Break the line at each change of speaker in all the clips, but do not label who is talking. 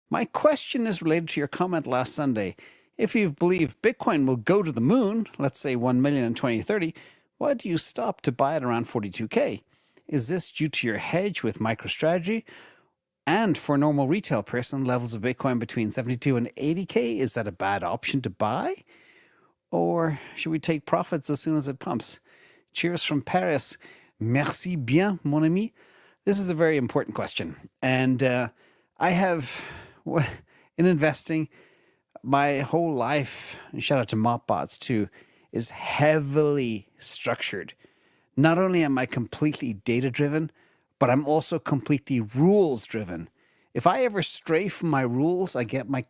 My question is related to your comment last Sunday. If you believe Bitcoin will go to the moon, let's say 1 million in 2030, why do you stop to buy it around 42K? Is this due to your hedge with MicroStrategy? And for a normal retail person, levels of Bitcoin between 72 and 80K, is that a bad option to buy? Or should we take profits as soon as it pumps? Cheers from Paris. Merci bien, mon ami. This is a very important question. And I have, in investing, my whole life, and shout out to Mopbots too, is heavily structured. Not only am I completely data-driven, but I'm also completely rules-driven. If I ever stray from my rules, I get my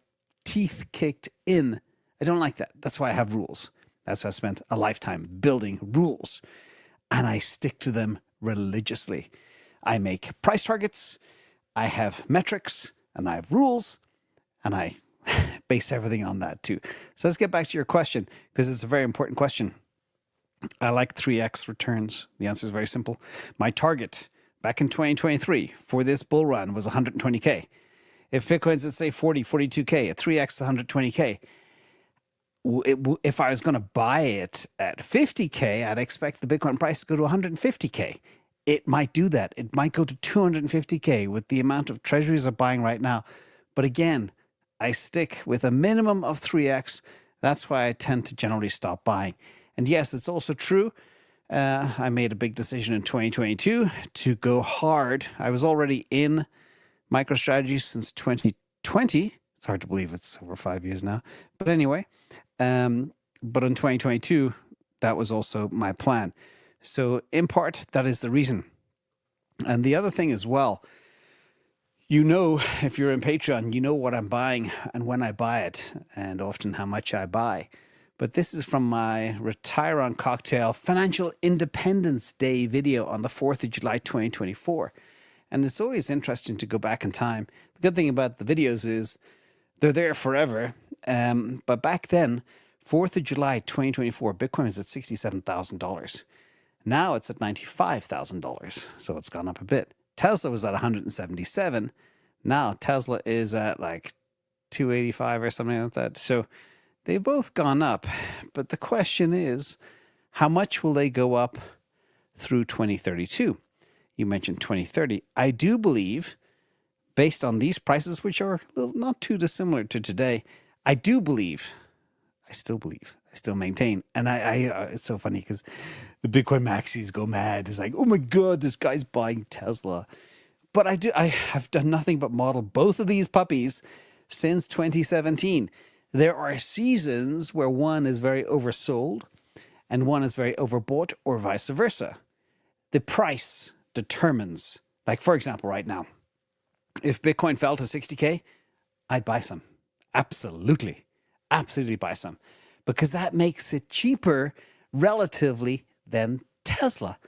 teeth kicked in. I don't like that. That's why I have rules. That's why I spent a lifetime building rules. And I stick to them religiously. I make price targets, I have metrics, and I have rules, and I base everything on that too. So let's get back to your question, because it's a very important question. I like 3x returns. The answer is very simple. My target back in 2023 for this bull run was 120K. If Bitcoin's at say 40, 42K, at 3x 120K, if I was going to buy it at 50K, I'd expect the Bitcoin price to go to 150K. It might do that. It might go to 250K with the amount of treasuries I'm buying right now. But again, I stick with a minimum of 3x. That's why I tend to generally stop buying. And yes, it's also true. I made a big decision in 2022 to go hard. I was already in MicroStrategy since 2020. It's hard to believe it's over 5 years now. But anyway, but in 2022, that was also my plan. So in part, that is the reason. And the other thing as well, you know, if you're in Patreon, you know what I'm buying and when I buy it, and often how much I buy. But this is from my Retire on Cocktail Financial Independence Day video on the 4th of July, 2024. And it's always interesting to go back in time. The good thing about the videos is they're there forever. But back then, 4th of July, 2024, Bitcoin was at $67,000. Now it's at $95,000. So it's gone up a bit. Tesla was at 177. Now Tesla is at like 285 or something like that. So they've both gone up. But the question is, how much will they go up through 2032? You mentioned 2030. I do believe, based on these prices, which are not too dissimilar to today, I still maintain. And it's so funny because the Bitcoin maxis go mad. It's like, oh my God, this guy's buying Tesla. But I have done nothing but model both of these puppies since 2017. There are seasons where one is very oversold and one is very overbought, or vice versa. The price determines, like for example, right now, if Bitcoin fell to 60K, I'd buy some. Absolutely buy some, because that makes it cheaper relatively than Tesla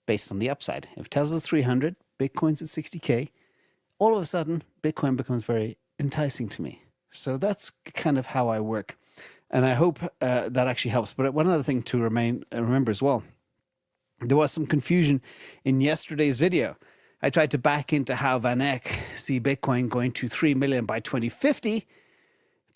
based on the upside. If Tesla's 300, Bitcoin's at 60K, all of a sudden Bitcoin becomes very enticing to me. So that's kind of how I work. And I hope that actually helps. But one other thing to remember as well, there was some confusion in yesterday's video. I tried to back into how Van Eck see Bitcoin going to 3 million by 2050.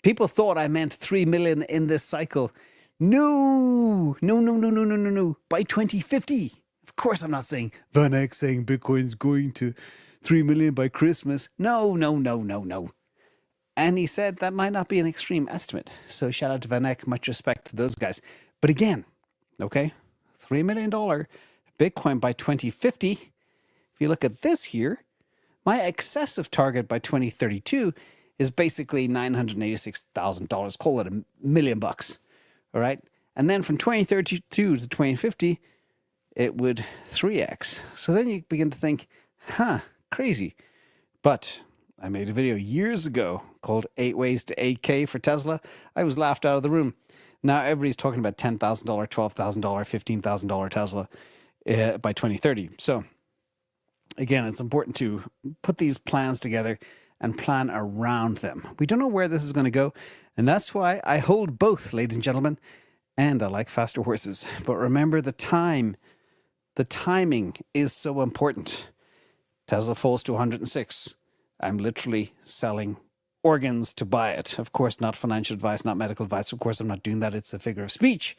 People thought I meant 3 million in this cycle. No. By 2050. Of course, I'm not saying Van Eck saying Bitcoin's going to 3 million by Christmas. No. And he said that might not be an extreme estimate. So shout out to Van Eck. Much respect to those guys. But again, okay, $3 million Bitcoin by 2050. If you look at this here, my excessive target by 2032 is basically $986,000. Call it $1 million. All right. And then from 2032 to 2050, it would 3x. So then you begin to think, crazy. But I made a video years ago called 8 Ways to 8K for Tesla. I was laughed out of the room. Now everybody's talking about $10,000, $12,000, $15,000 Tesla by 2030. So again, it's important to put these plans together and plan around them. We don't know where this is going to go. And that's why I hold both, ladies and gentlemen. And I like faster horses. But remember the time. The timing is so important. Tesla falls to 106. I'm literally selling organs to buy it. Of course, not financial advice, not medical advice. Of course, I'm not doing that. It's a figure of speech.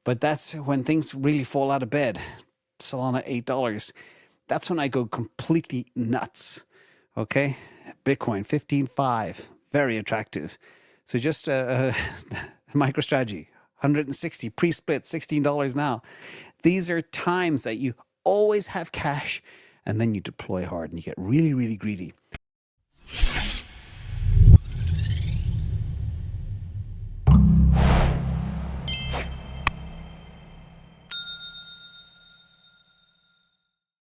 But that's when things really fall out of bed. Solana, $8. That's when I go completely nuts. Okay. Bitcoin, 15.5. Very attractive. So just a MicroStrategy, 160 pre-split, $16 now. These are times that you always have cash and then you deploy hard and you get really, really greedy.